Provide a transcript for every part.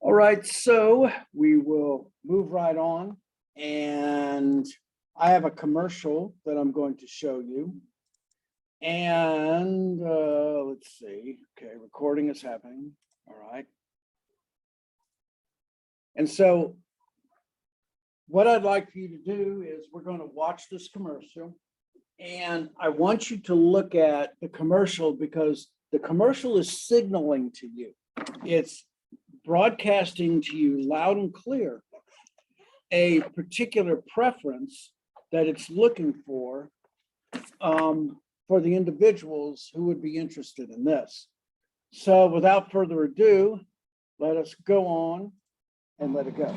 All right, so we will move right on. And I have a commercial that I'm going to show you. And let's see. Okay, recording is happening. All right. And so what I'd like for you to do is we're going to watch this commercial. And I want you to look at the commercial because the commercial is signaling to you. It's broadcasting to you loud and clear a particular preference that it's looking for the individuals who would be interested in this. So without further ado, let us go on and let it go.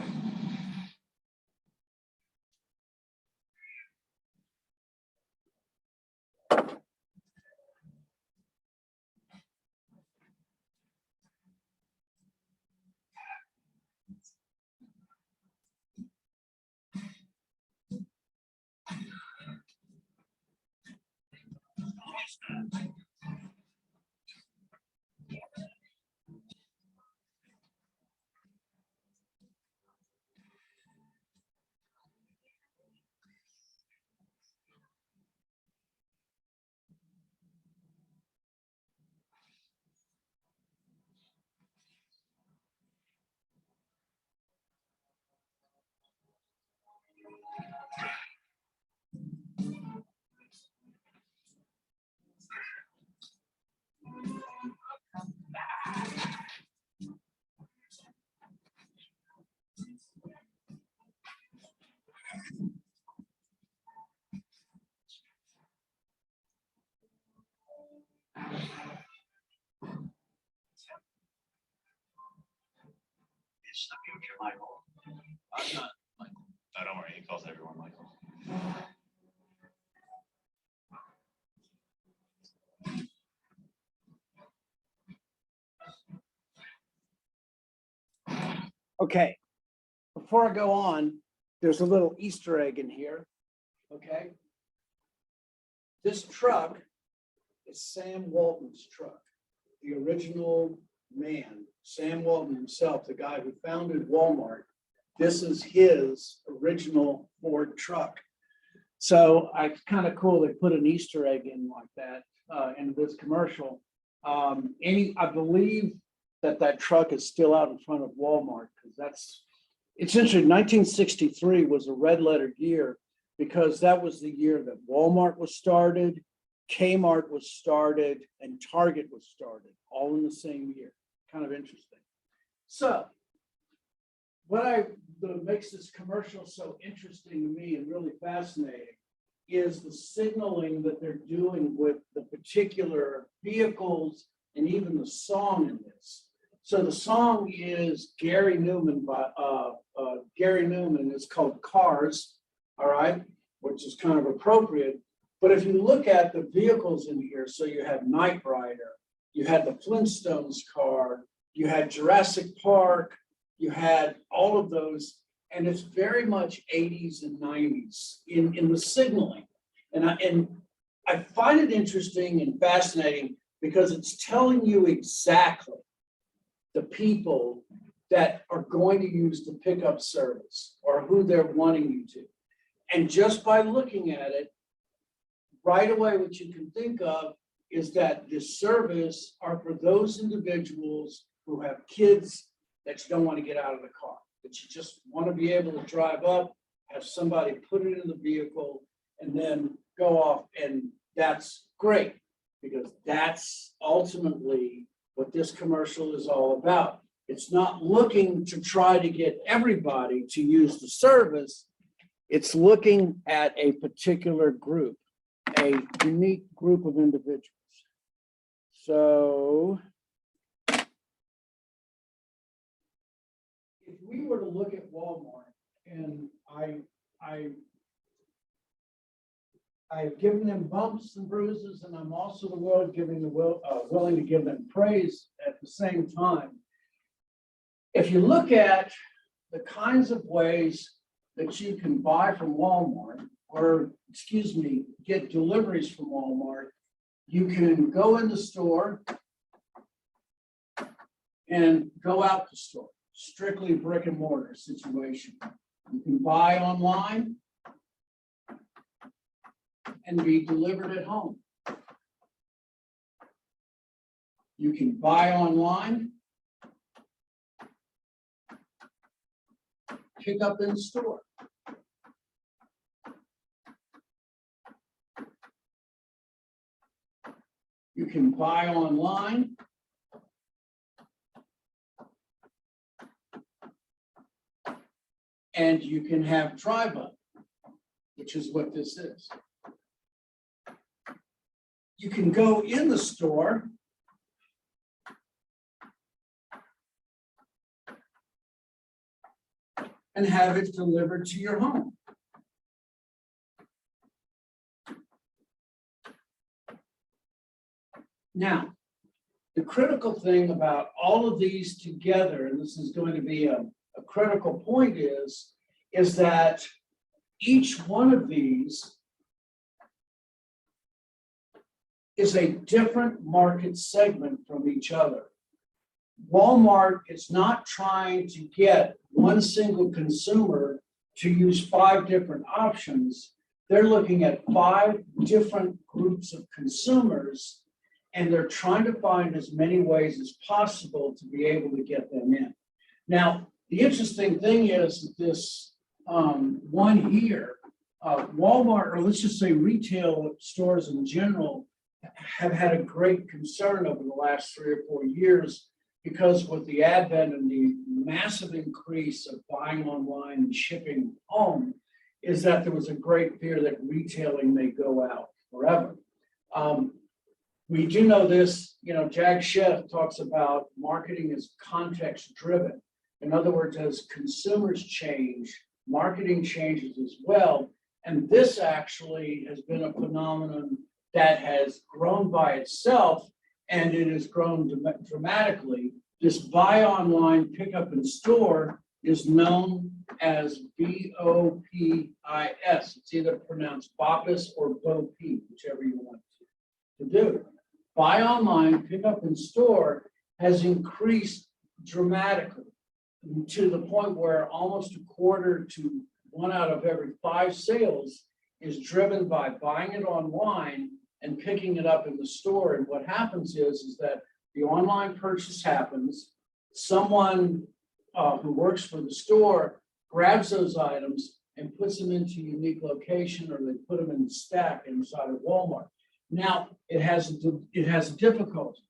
It's the future, Michael. I'm not Michael. Oh, don't worry, he calls everyone Michael. Okay, before I go on, there's a little Easter egg in here, okay? This truck is Sam Walton's truck, the original man, Sam Walton himself, the guy who founded Walmart. This is his original Ford truck. So it's kind of cool they put an Easter egg in like that in this commercial. I believe that truck is still out in front of Walmart because it's interesting. 1963 was a red letter year because that was the year that Walmart was started, Kmart was started, and Target was started, all in the same year. Kind of interesting. So what makes this commercial so interesting to me and really fascinating is the signaling that they're doing with the particular vehicles and even the song in this. So the song is Gary Newman Gary Newman. It's called Cars, all right, which is kind of appropriate. But if you look at the vehicles in here, so you have Knight Rider, you had the Flintstones car, you had Jurassic Park, you had all of those, and it's very much 80s and 90s in the signaling. And I find it interesting and fascinating because it's telling you exactly the people that are going to use the pickup service or who they're wanting you to. And just by looking at it, right away, what you can think of is that this service are for those individuals who have kids that you don't want to get out of the car, that you just want to be able to drive up, have somebody put it in the vehicle, and then go off. And that's great because that's ultimately what this commercial is all about. It's not looking to try to get everybody to use the service. It's looking at a particular group, a unique group of individuals. So if we were to look at Walmart, and I've given them bumps and bruises, and I'm also willing to give them praise at the same time. If you look at the kinds of ways that you can buy from Walmart, or get deliveries from Walmart, you can go in the store and go out the store. strictly brick and mortar situation. You can buy online and be delivered at home. You can buy online, pick up in store. You can buy online, and you can have drive-up, which is what this is. You can go in the store and have it delivered to your home. Now, the critical thing about all of these together, and this is going to be a critical point, is that each one of these is a different market segment from each other. Walmart is not trying to get one single consumer to use 5 different options. They're looking at 5 different groups of consumers, and they're trying to find as many ways as possible to be able to get them in. Now, the interesting thing is that this one here, Walmart, or let's just say retail stores in general, have had a great concern over the last 3 or 4 years, because with the advent and the massive increase of buying online and shipping home, is that there was a great fear that retailing may go out forever. We do know this, Jag Chef talks about marketing as context driven. In other words, as consumers change, marketing changes as well. And this actually has been a phenomenon that has grown by itself, and it has grown dramatically. This buy online, pick up in store is known as BOPIS. It's either pronounced BOPIS or BOP, whichever you want to do. Buy online, pick up in store has increased dramatically to the point where almost 1/4 to 1 out of every 5 sales is driven by buying it online and picking it up in the store. And what happens is that the online purchase happens, someone who works for the store grabs those items and puts them into a unique location, or they put them in the stack inside of Walmart. Now, it has a difficulty.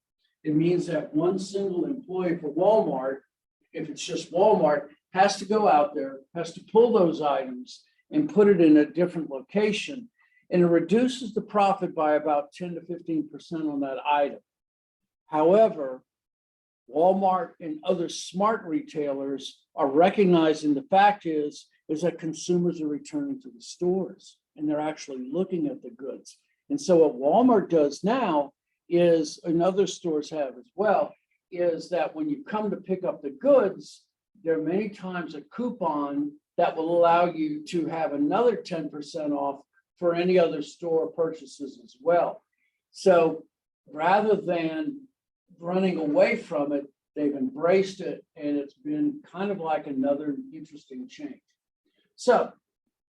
It means that one single employee for Walmart, if it's just Walmart, has to go out there, has to pull those items and put it in a different location. And it reduces the profit by about 10 to 15% on that item. However, Walmart and other smart retailers are recognizing the fact is that consumers are returning to the stores and they're actually looking at the goods. And so what Walmart does now is, and other stores have as well, is that when you come to pick up the goods, there are many times a coupon that will allow you to have another 10% off for any other store purchases as well. So rather than running away from it, they've embraced it, and it's been kind of like another interesting change. So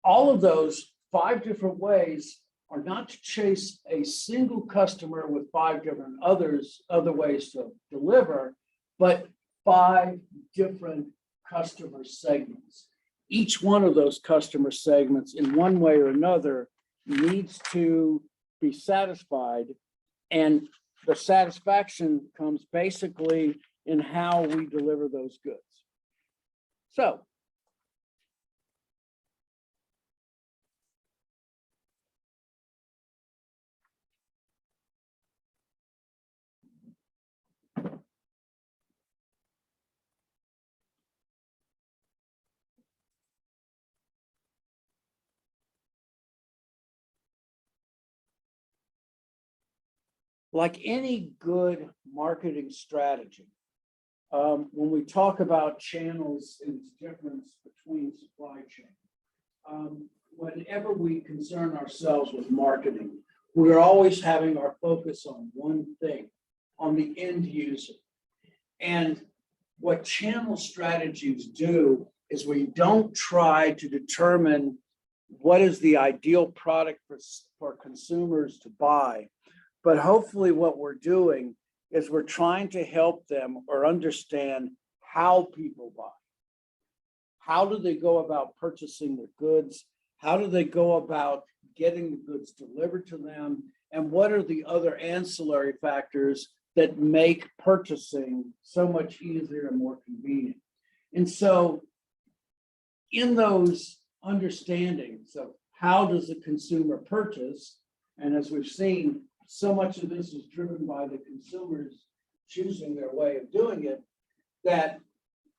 all of those 5 different ways are not to chase a single customer with 5 different other ways to deliver, but 5 different customer segments. Each one of those customer segments, in one way or another, needs to be satisfied, and the satisfaction comes basically in how we deliver those goods. So like any good marketing strategy, when we talk about channels and the difference between supply chain, whenever we concern ourselves with marketing, we're always having our focus on one thing, on the end user. And what channel strategies do is we don't try to determine what is the ideal product for consumers to buy, but hopefully what we're doing is we're trying to help them or understand how people buy. How do they go about purchasing their goods? How do they go about getting the goods delivered to them? And what are the other ancillary factors that make purchasing so much easier and more convenient? And so in those understandings of how does the consumer purchase, and as we've seen, so much of this is driven by the consumers choosing their way of doing it, that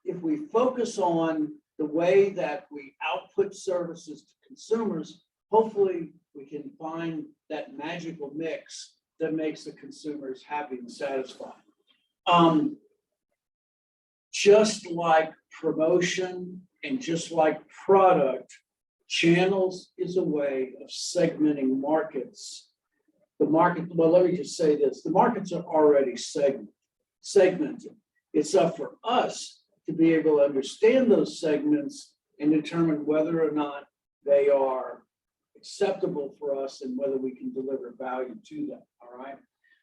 if we focus on the way that we output services to consumers, hopefully we can find that magical mix that makes the consumers happy and satisfied. Just like promotion and just like product, channels is a way of segmenting markets. The market, well, let me just say this, the markets are already segmented. It's up for us to be able to understand those segments and determine whether or not they are acceptable for us and whether we can deliver value to them, all right?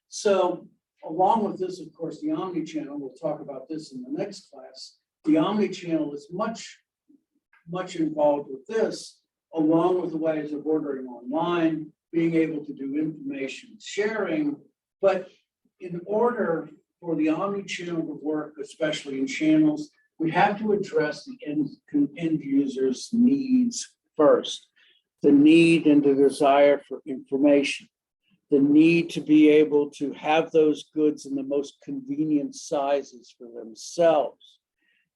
So along with this, of course, the omni-channel, we'll talk about this in the next class, the omni-channel is much involved with this, along with the ways of ordering online, being able to do information sharing, but in order for the omni-channel to work, especially in channels, we have to address the end user's needs first. The need and the desire for information, the need to be able to have those goods in the most convenient sizes for themselves,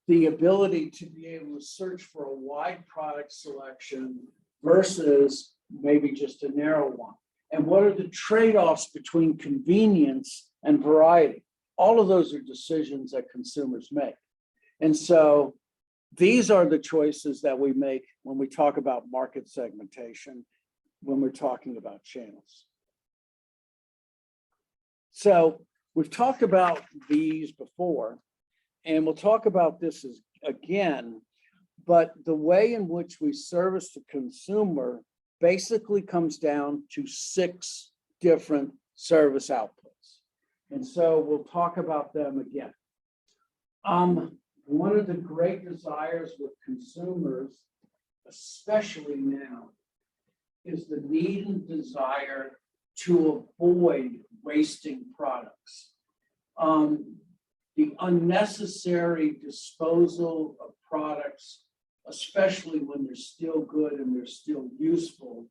the ability to be able to search for a wide product selection versus maybe just a narrow one. And what are the trade-offs between convenience and variety? All of those are decisions that consumers make. And so these are the choices that we make when we talk about market segmentation, when we're talking about channels. So we've talked about these before, and we'll talk about this again, but the way in which we service the consumer basically comes down to 6 different service outputs. And so we'll talk about them again. One of the great desires with consumers, especially now, is the need and desire to avoid wasting products. The unnecessary disposal of products, especially when they're still good and they're still useful,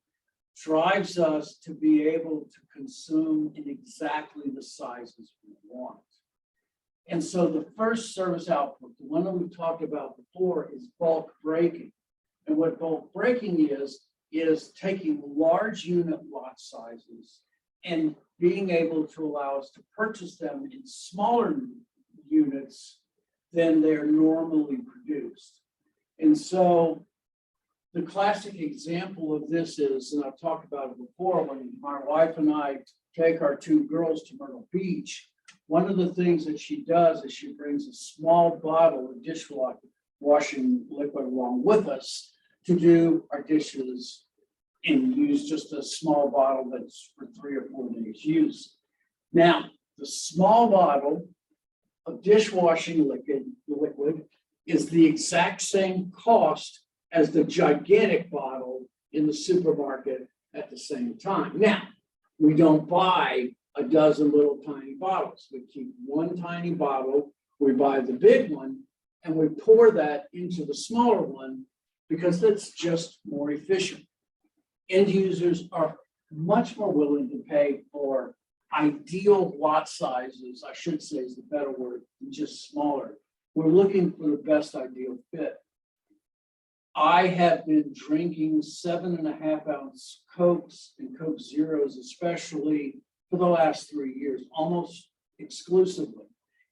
drives us to be able to consume in exactly the sizes we want. And so the first service output, the one that we've talked about before, is bulk breaking. And what bulk breaking is taking large unit lot sizes and being able to allow us to purchase them in smaller units than they're normally produced. And so the classic example of this is, and I've talked about it before, when my wife and I take our 2 girls to Myrtle Beach, one of the things that she does is she brings a small bottle of dishwashing liquid along with us to do our dishes and use just a small bottle that's for 3 or 4 days use. Now, the small bottle of dishwashing liquid is the exact same cost as the gigantic bottle in the supermarket at the same time. Now, we don't buy a dozen little tiny bottles. We keep one tiny bottle, we buy the big one, and we pour that into the smaller one because that's just more efficient. End users are much more willing to pay for ideal lot sizes, I should say is the better word, than just smaller. We're looking for the best ideal fit. I have been drinking 7.5-ounce Cokes and Coke Zeros, especially for the last 3 years, almost exclusively.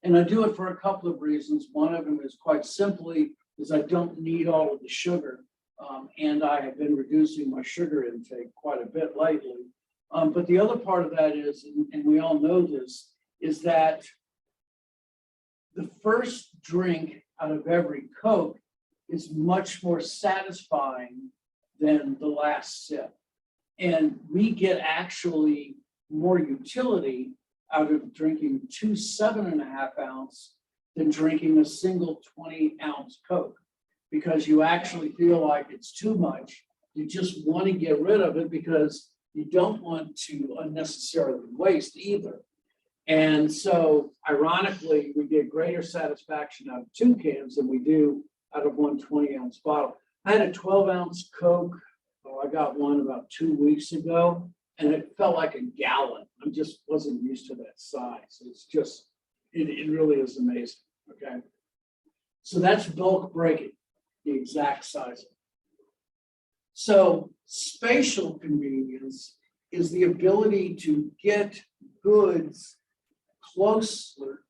And I do it for a couple of reasons. One of them is quite simply is I don't need all of the sugar. And I have been reducing my sugar intake quite a bit lately. But the other part of that is, and we all know this, is that the first drink out of every Coke is much more satisfying than the last sip. And we get actually more utility out of drinking 2 7.5 ounce than drinking a single 20-ounce Coke, because you actually feel like it's too much. You just want to get rid of it because you don't want to unnecessarily waste either. And so ironically, we get greater satisfaction out of 2 cans than we do out of 1 20-ounce bottle. I had a 12-ounce Coke. Oh, I got one about 2 weeks ago, and it felt like a gallon. I just wasn't used to that size. It's just, it really is amazing. Okay. So that's bulk breaking, the exact size. So spatial convenience is the ability to get goods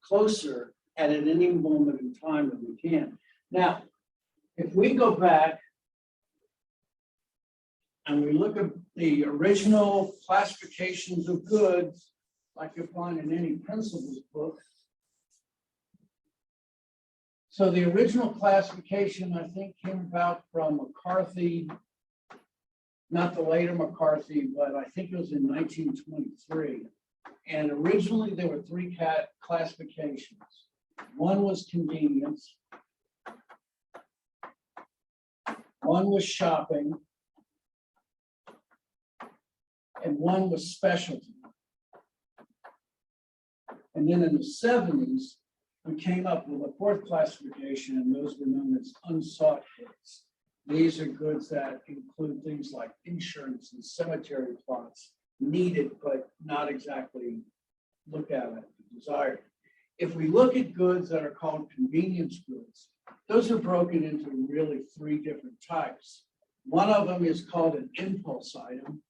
closer at any moment in time that we can. Now, if we go back and we look at the original classifications of goods, like you'll find in any principles book. So the original classification, I think, came about from McCarthy, not the later McCarthy, but I think it was in 1923. And originally there were 3 classifications. One was convenience, one was shopping, and one was specialty. And then in the 70s, we came up with a 4th classification, and those were known as unsought goods. These are goods that include things like insurance and cemetery plots, needed but not exactly looked at as desired. If we look at goods that are called convenience goods, those are broken into really 3 different types. One of them is called an impulse item.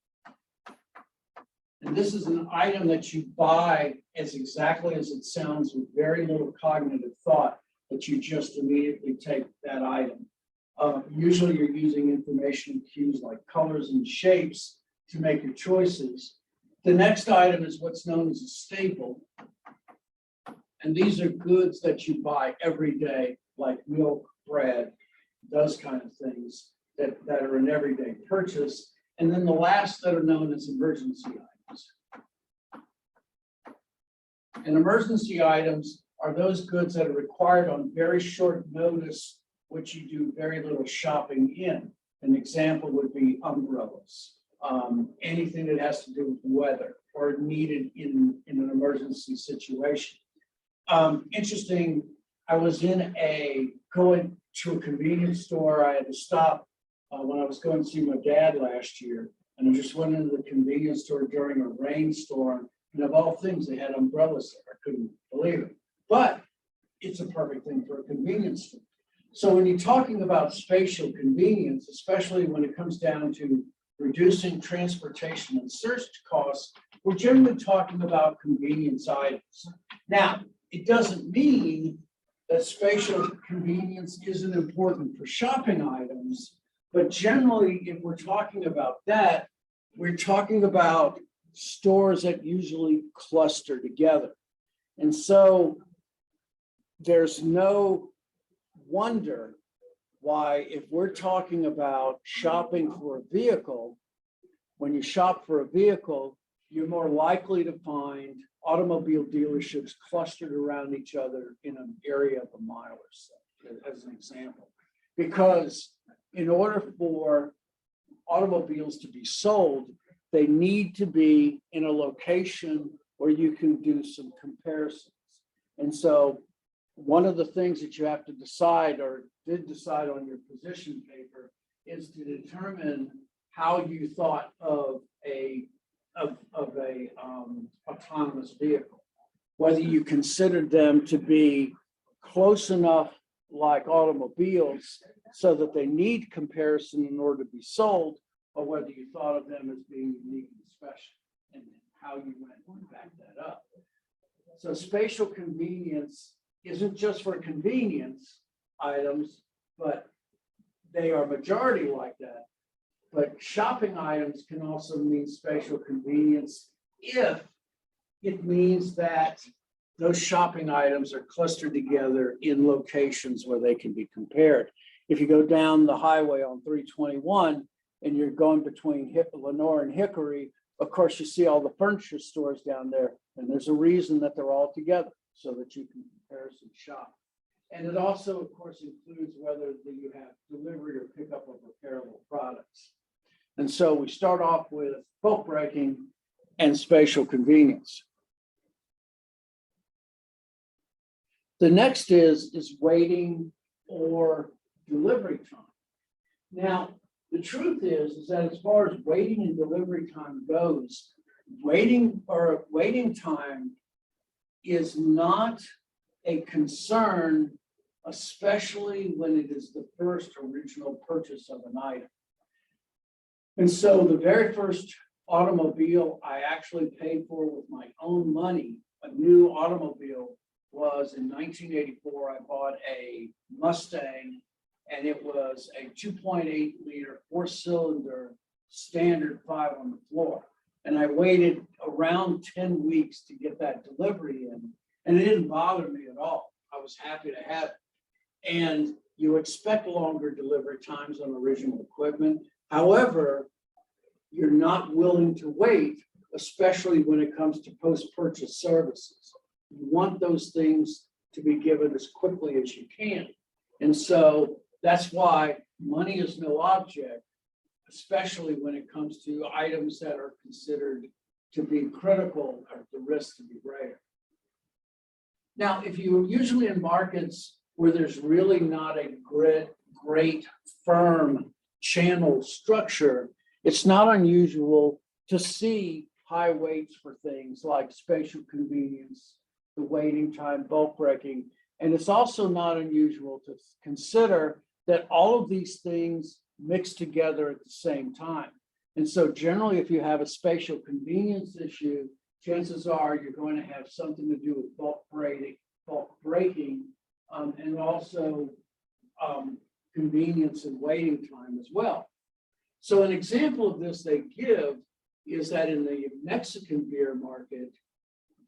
And this is an item that you buy as exactly as it sounds, with very little cognitive thought, that you just immediately take that item. Usually you're using information cues like colors and shapes to make your choices. The next item is what's known as a staple. And these are goods that you buy every day, like milk, bread, those kind of things that are an everyday purchase. And then the last that are known as emergency items. And emergency items are those goods that are required on very short notice, which you do very little shopping in. An example would be umbrellas, anything that has to do with weather or needed in an emergency situation. Interesting, I was going to a convenience store. I had to stop when I was going to see my dad last year, and I just went into the convenience store during a rainstorm, and of all things, they had umbrellas there. I couldn't believe it, but it's a perfect thing for a convenience store. So when you're talking about spatial convenience, especially when it comes down to reducing transportation and search costs, we're generally talking about convenience items. Now, it doesn't mean that spatial convenience isn't important for shopping items, but generally, if we're talking about that, we're talking about stores that usually cluster together. And so there's no wonder why, if we're talking about shopping for a vehicle, when you shop for a vehicle, you're more likely to find automobile dealerships clustered around each other in an area of a mile or so, as an example. Because in order for automobiles to be sold, they need to be in a location where you can do some comparisons. And so one of the things that you have to decide, or did decide on your position paper, is to determine how you thought of a autonomous vehicle, whether you considered them to be close enough like automobiles so that they need comparison in order to be sold, or whether you thought of them as being unique and special, and how you went and back that up. So spatial convenience isn't just for convenience items, but they are majority like that. But shopping items can also mean spatial convenience if it means that those shopping items are clustered together in locations where they can be compared. If you go down the highway on 321 and you're going between Lenore and Hickory, of course, you see all the furniture stores down there, and there's a reason that they're all together so that you can comparison shop. And it also, of course, includes whether you have delivery or pickup of repairable products. And so we start off with bulk breaking and spatial convenience. The next is waiting or delivery time. Now, the truth is that as far as waiting and delivery time goes, waiting time is not a concern, especially when it is the first original purchase of an item. And so the very first automobile I actually paid for with my own money, a new automobile, was in 1984. I bought a Mustang, and it was a 2.8 liter 4-cylinder standard 5 on the floor. And I waited around 10 weeks to get that delivery in, and it didn't bother me at all. I was happy to have it. And you expect longer delivery times on original equipment. However, you're not willing to wait, especially when it comes to post-purchase services. You want those things to be given as quickly as you can. And so that's why money is no object, especially when it comes to items that are considered to be critical or the risk to be greater. Now, if you're usually in markets where there's really not a great firm channel structure, it's not unusual to see high waits for things like spatial convenience, the waiting time, bulk breaking. And it's also not unusual to consider that all of these things mix together at the same time. And so generally, if you have a spatial convenience issue, chances are you're going to have something to do with bulk breaking, and also convenience and waiting time as well. So an example of this they give is that in the Mexican beer market,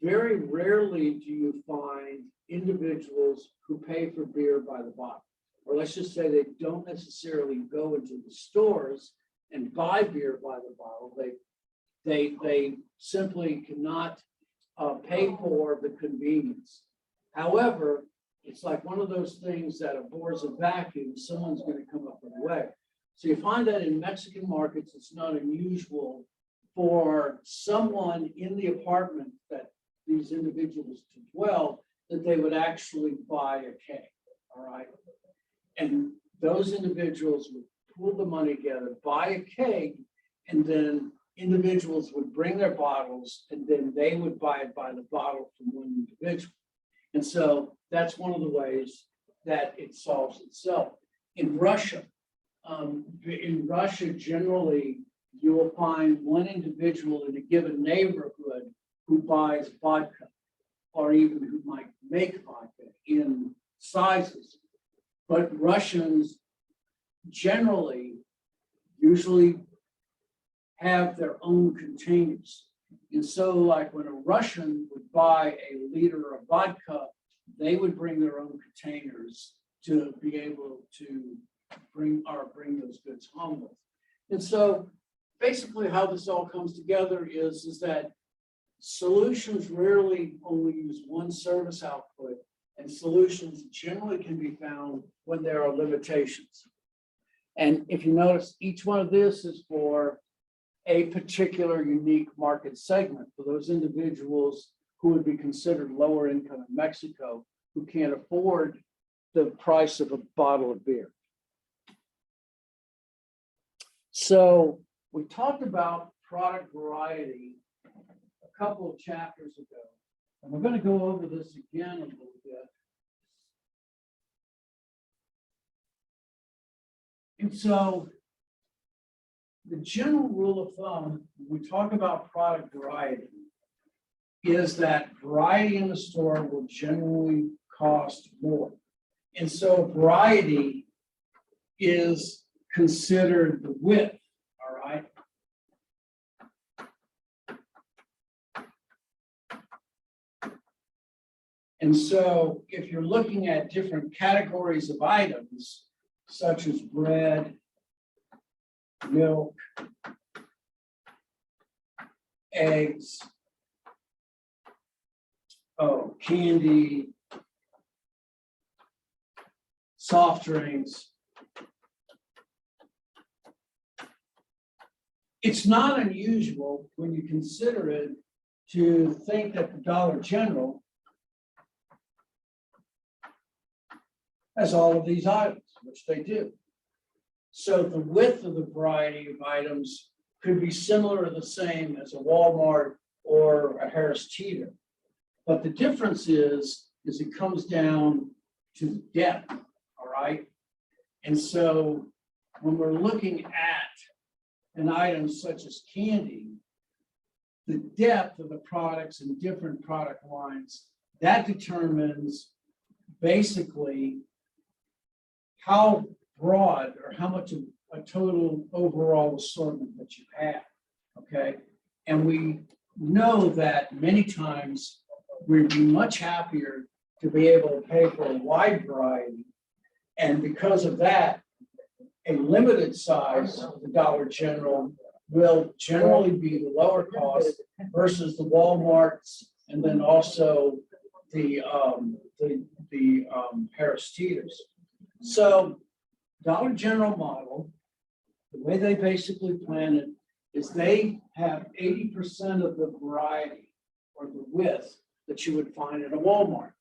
very rarely do you find individuals who pay for beer by the bottle. Or let's just say they don't necessarily go into the stores and buy beer by the bottle. They simply cannot pay for the convenience. However, it's like one of those things that abhors a vacuum, someone's going to come up with a way. So you find that in Mexican markets, it's not unusual for someone in the apartment that these individuals to dwell, that they would actually buy a keg, all right? And those individuals would pool the money together, buy a keg, and then individuals would bring their bottles, and then they would buy it by the bottle from one individual. And so that's one of the ways that it solves itself. In Russia, generally, you will find one individual in a given neighborhood who buys vodka, or even who might make vodka in sizes. But Russians generally usually have their own containers. And so like when a Russian would buy a liter of vodka, they would bring their own containers to be able to bring those goods home with. And so basically how this all comes together is that solutions rarely only use one service output, and solutions generally can be found when there are limitations. And if you notice, each one of this is for a particular unique market segment for those individuals who would be considered lower income in Mexico, who can't afford the price of a bottle of beer. So we talked about product variety a couple of chapters ago, and we're going to go over this again a little bit. And so the general rule of thumb, when we talk about product variety, is that variety in the store will generally cost more. And so variety is considered the width, all right? And so if you're looking at different categories of items, such as bread, milk, eggs, candy, soft drinks, it's not unusual when you consider it to think that the Dollar General has all of these items, which they do. So the width of the variety of items could be similar or the same as a Walmart or a Harris Teeter. But the difference is it comes down to the depth, all right? And so when we're looking at an item such as candy, the depth of the products in different product lines, that determines basically how broad or how much of a total overall assortment that you have, okay? And we know that many times we'd be much happier to be able to pay for a wide variety. And because of that, a limited size of the Dollar General will generally be the lower cost versus the Walmarts and then also the Harris Teeters. So Dollar General model, the way they basically plan it is they have 80% of the variety or the width that you would find at a Walmart.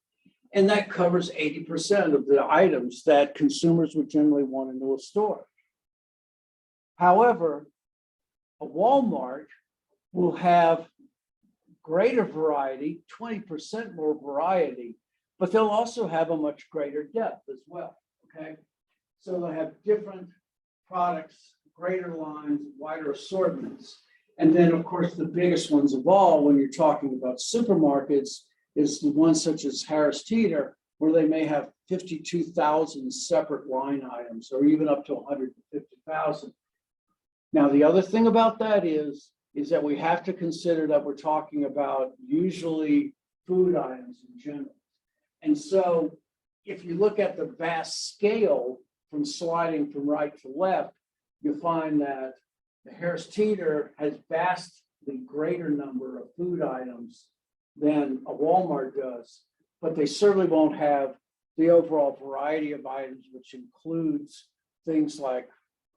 And that covers 80% of the items that consumers would generally want into a store. However, a Walmart will have greater variety, 20% more variety, but they'll also have a much greater depth as well, okay? So they'll have different products, greater lines, wider assortments. And then, of course, the biggest ones of all, when you're talking about supermarkets, is the ones such as Harris Teeter, where they may have 52,000 separate line items, or even up to 150,000. Now, the other thing about that is that we have to consider that we're talking about usually food items in general. And so if you look at the vast scale from sliding from right to left, you'll find that the Harris Teeter has vastly greater number of food items than a Walmart does, but they certainly won't have the overall variety of items, which includes things like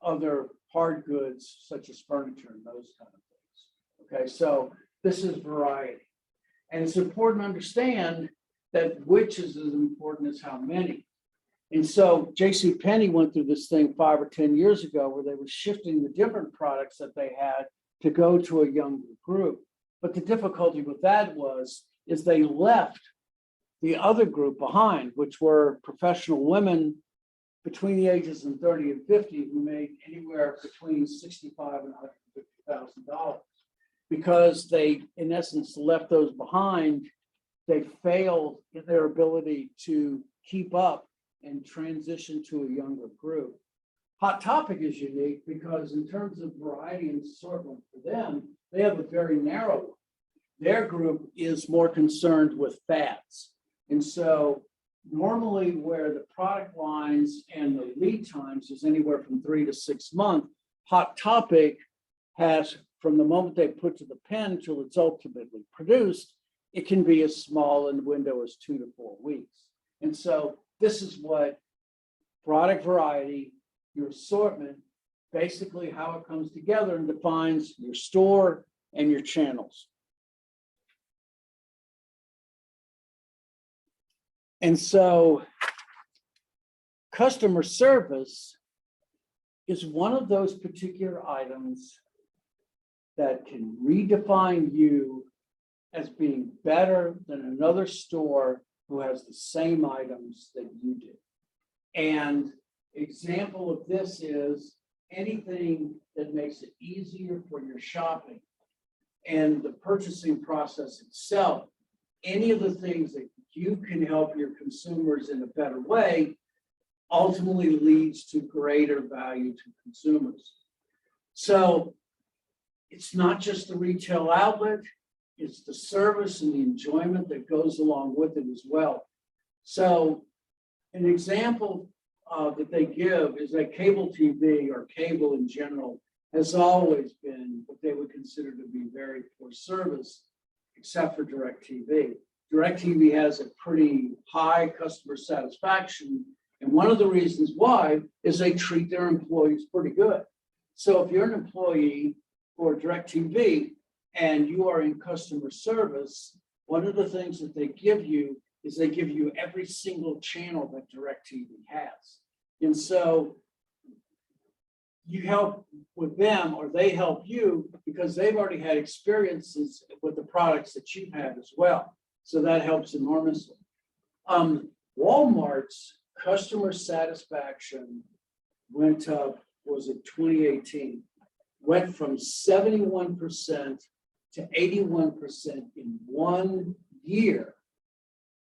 other hard goods such as furniture and those kind of things. Okay, so this is variety. And it's important to understand that which is as important as how many. And so JCPenney went through this thing 5 or 10 years ago where they were shifting the different products that they had to go to a younger group. But the difficulty with that is they left the other group behind, which were professional women between the ages of 30 and 50 who made anywhere between $65,000 and $150,000. Because they, in essence, left those behind, they failed in their ability to keep up and transition to a younger group. Hot Topic is unique because in terms of variety and assortment for them, they have a very narrow one. Their group is more concerned with fads. And so normally where the product lines and the lead times is anywhere from 3 to 6 months, Hot Topic has, from the moment they put to the pen till it's ultimately produced, it can be as small in the window as 2 to 4 weeks. And so this is what product variety, your assortment, basically how it comes together and defines your store and your channels. And so customer service is one of those particular items that can redefine you as being better than another store who has the same items that you do. And example of this is anything that makes it easier for your shopping and the purchasing process itself, any of the things that you can help your consumers in a better way ultimately leads to greater value to consumers. So it's not just the retail outlet, it's the service and the enjoyment that goes along with it as well. So an example that they give is that cable TV or cable in general has always been what they would consider to be very poor service, except for DirecTV. DirecTV has a pretty high customer satisfaction. And one of the reasons why is they treat their employees pretty good. So if you're an employee for DirecTV and you are in customer service, one of the things that they give you is they give you every single channel that DirecTV has. And so you help with them or they help you because they've already had experiences with the products that you've had as well. So that helps enormously. Walmart's customer satisfaction went up, was it 2018, went from 71% to 81% in 1 year.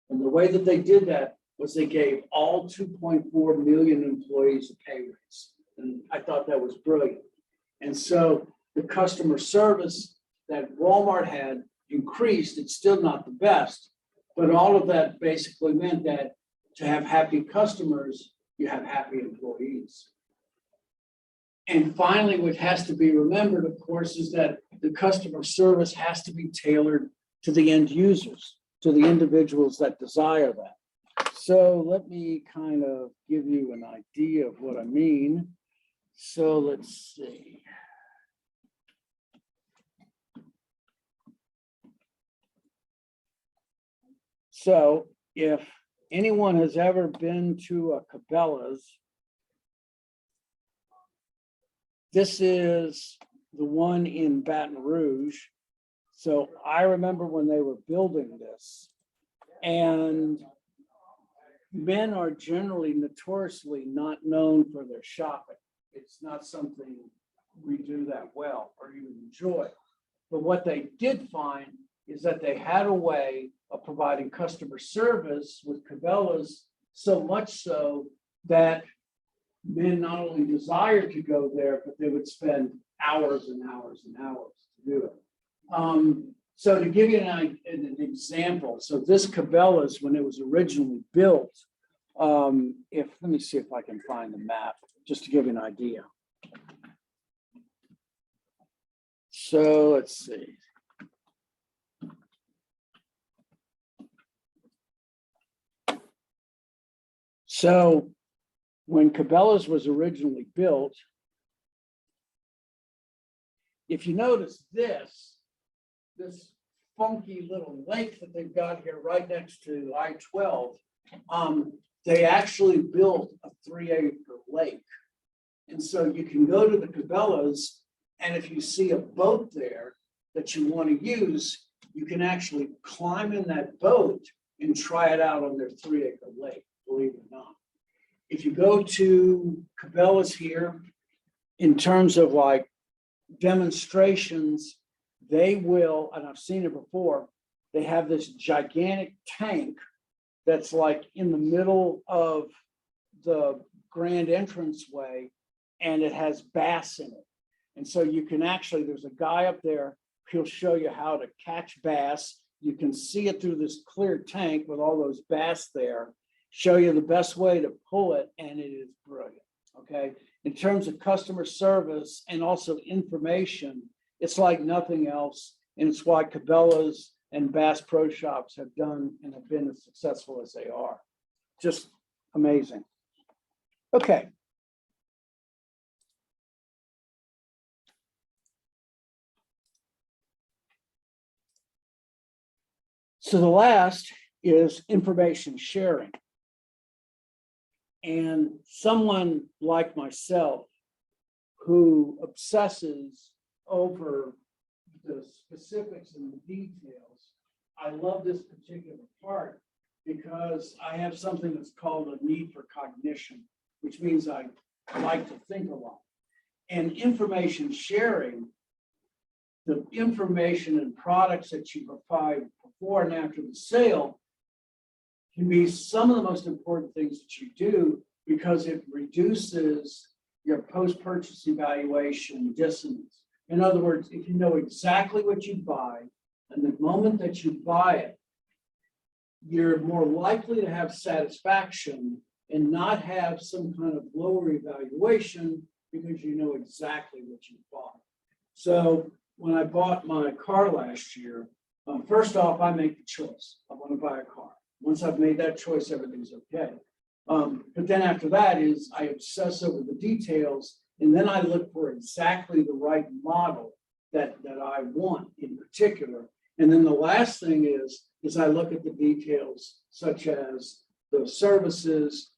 And the way that they did that was they gave all 2.4 million employees a pay raise. And I thought that was brilliant. And so the customer service that Walmart had increased. It's still not the best, but all of that basically meant that to have happy customers, you have happy employees. And finally, what has to be remembered, of course, is that the customer service has to be tailored to the end users, to the individuals that desire that. So let me kind of give you an idea of what I mean. So let's see. So if anyone has ever been to a Cabela's, this is the one in Baton Rouge. So I remember when they were building this, and men are generally notoriously not known for their shopping. It's not something we do that well or even enjoy. But what they did find is that they had a way of providing customer service with Cabela's, so much so that men not only desired to go there, but they would spend hours and hours and hours to do it. So to give you an example, so this Cabela's, when it was originally built, let me see if I can find the map, just to give you an idea. So let's see. So when Cabela's was originally built, if you notice this funky little lake that they've got here right next to I-12, they actually built a 3-acre lake. And so you can go to the Cabela's, and if you see a boat there that you want to use, you can actually climb in that boat and try it out on their 3-acre lake, believe it or not. If you go to Cabela's here, in terms of like demonstrations, they will, and I've seen it before, they have this gigantic tank that's like in the middle of the grand entranceway, and it has bass in it. And so you can actually, there's a guy up there, he'll show you how to catch bass. You can see it through this clear tank with all those bass there, show you the best way to pull it, and it is brilliant, okay? In terms of customer service and also information, it's like nothing else, and it's why Cabela's and Bass Pro Shops have done and have been as successful as they are. Just amazing. Okay. So the last is information sharing. And someone like myself who obsesses over the specifics and the details, I love this particular part because I have something that's called a need for cognition, which means I like to think a lot. And information sharing, the information and products that you provide before and after the sale can be some of the most important things that you do because it reduces your post-purchase evaluation dissonance. In other words, if you know exactly what you buy, And the moment that you buy it, you're more likely to have satisfaction and not have some kind of lower evaluation because you know exactly what you bought. So when I bought my car last year, first off, I make the choice. I want to buy a car. Once I've made that choice, everything's okay. But then after that is I obsess over the details, and then I look for exactly the right model that I want in particular. And then the last thing is I look at the details such as the services,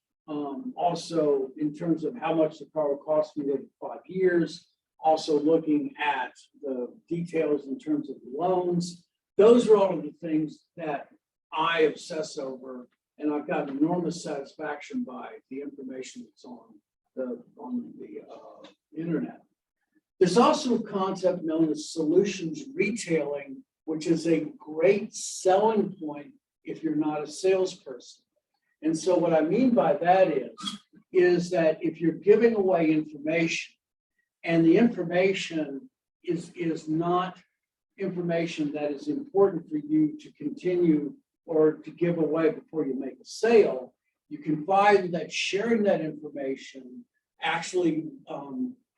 also in terms of how much the car will cost me over 5 years, also looking at the details in terms of the loans. Those are all of the things that I obsess over, and I've got enormous satisfaction by the information that's on the internet. There's also a concept known as solutions retailing, which is a great selling point if you're not a salesperson. And so what I mean by that is that if you're giving away information and the information is not information that is important for you to continue or to give away before you make a sale, you can find that sharing that information actually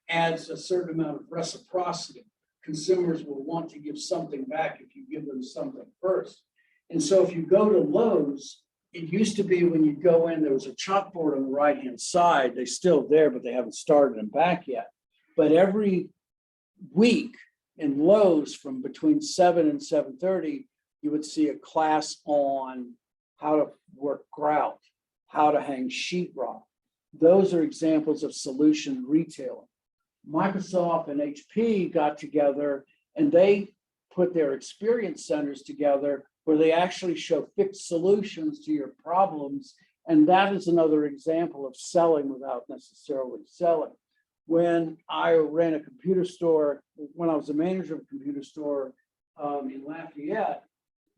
adds a certain amount of reciprocity. Consumers will want to give something back if you give them something first. And so if you go to Lowe's, it used to be when you go in, there was a chalkboard on the right-hand side. They're still there, but they haven't started them back yet. But every week in Lowe's from between 7 and 7:30, you would see a class on how to work grout, how to hang sheetrock. Those are examples of solution retailing. Microsoft and HP got together and they put their experience centers together where they actually show fixed solutions to your problems. And that is another example of selling without necessarily selling. When I ran a computer store, when I was a manager of a computer store in Lafayette,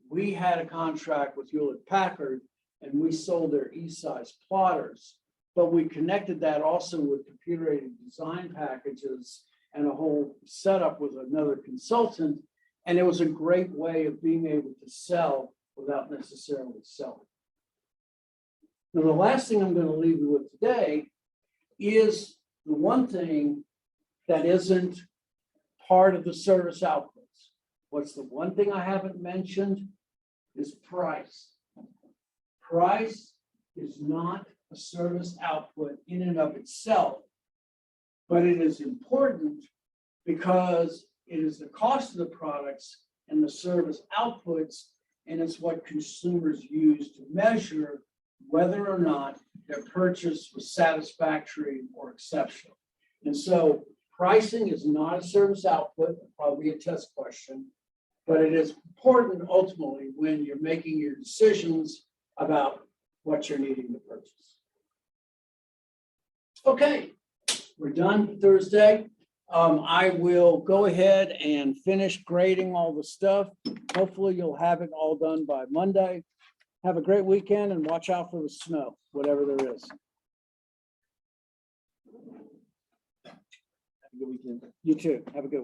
we had a contract with Hewlett Packard and we sold their E-size plotters. But we connected that also with computer-aided design packages and a whole setup with another consultant. And it was a great way of being able to sell without necessarily selling. Now, the last thing I'm going to leave you with today is the one thing that isn't part of the service outputs. What's the one thing I haven't mentioned is price. Price is not a service output in and of itself, but it is important because it is the cost of the products and the service outputs, and it's what consumers use to measure whether or not their purchase was satisfactory or exceptional. And so pricing is not a service output, probably a test question, but it is important ultimately when you're making your decisions about what you're needing to purchase. Okay, we're done for Thursday. I will go ahead and finish grading all the stuff. Hopefully you'll have it all done by Monday. Have a great weekend and watch out for the snow, whatever there is. Have a good weekend. You too. Have a good one.